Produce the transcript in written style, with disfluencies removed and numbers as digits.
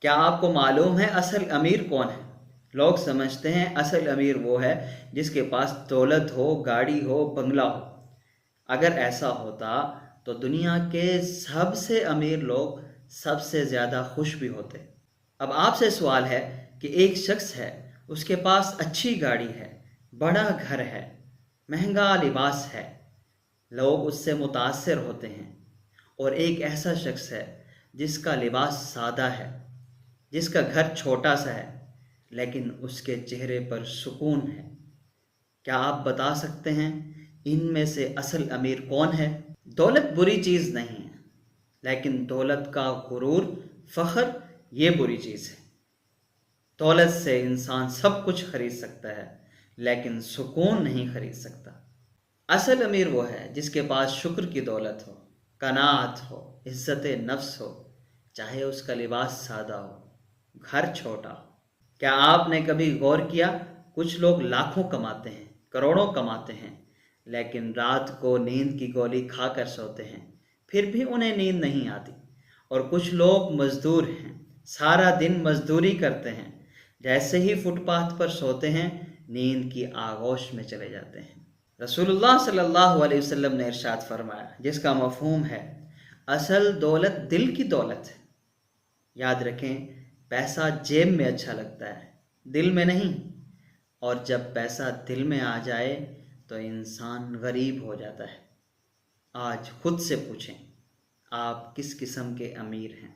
کیا آپ کو معلوم ہے اصل امیر کون ہے؟ لوگ سمجھتے ہیں اصل امیر وہ ہے جس کے پاس دولت ہو، گاڑی ہو، بنگلہ ہو۔ اگر ایسا ہوتا تو دنیا کے سب سے امیر لوگ سب سے زیادہ خوش بھی ہوتے۔ اب آپ سے سوال ہے کہ ایک شخص ہے، اس کے پاس اچھی گاڑی ہے، بڑا گھر ہے، مہنگا لباس ہے، لوگ اس سے متاثر ہوتے ہیں، اور ایک ایسا شخص ہے جس کا لباس سادہ ہے، جس کا گھر چھوٹا سا ہے، لیکن اس کے چہرے پر سکون ہے۔ کیا آپ بتا سکتے ہیں ان میں سے اصل امیر کون ہے؟ دولت بری چیز نہیں ہے، لیکن دولت کا غرور، فخر، یہ بری چیز ہے۔ دولت سے انسان سب کچھ خرید سکتا ہے، لیکن سکون نہیں خرید سکتا۔ اصل امیر وہ ہے جس کے پاس شکر کی دولت ہو، قناعت ہو، عزت نفس ہو، چاہے اس کا لباس سادہ ہو، گھر چھوٹا ہو۔ کیا آپ نے کبھی غور کیا، کچھ لوگ لاکھوں کماتے ہیں، کروڑوں کماتے ہیں، لیکن رات کو نیند کی گولی کھا کر سوتے ہیں، پھر بھی انہیں نیند نہیں آتی۔ اور کچھ لوگ مزدور ہیں، سارا دن مزدوری کرتے ہیں، جیسے ہی فٹ پاتھ پر سوتے ہیں نیند کی آغوش میں چلے جاتے ہیں۔ رسول اللہ صلی اللہ علیہ وسلم نے ارشاد فرمایا، جس کا مفہوم ہے اصل دولت دل کی دولت ہے۔ یاد رکھیں، پیسہ جیب میں اچھا لگتا ہے، دل میں نہیں۔ اور جب پیسہ دل میں آ جائے تو انسان غریب ہو جاتا ہے۔ آج خود سے پوچھیں، آپ کس قسم کے امیر ہیں؟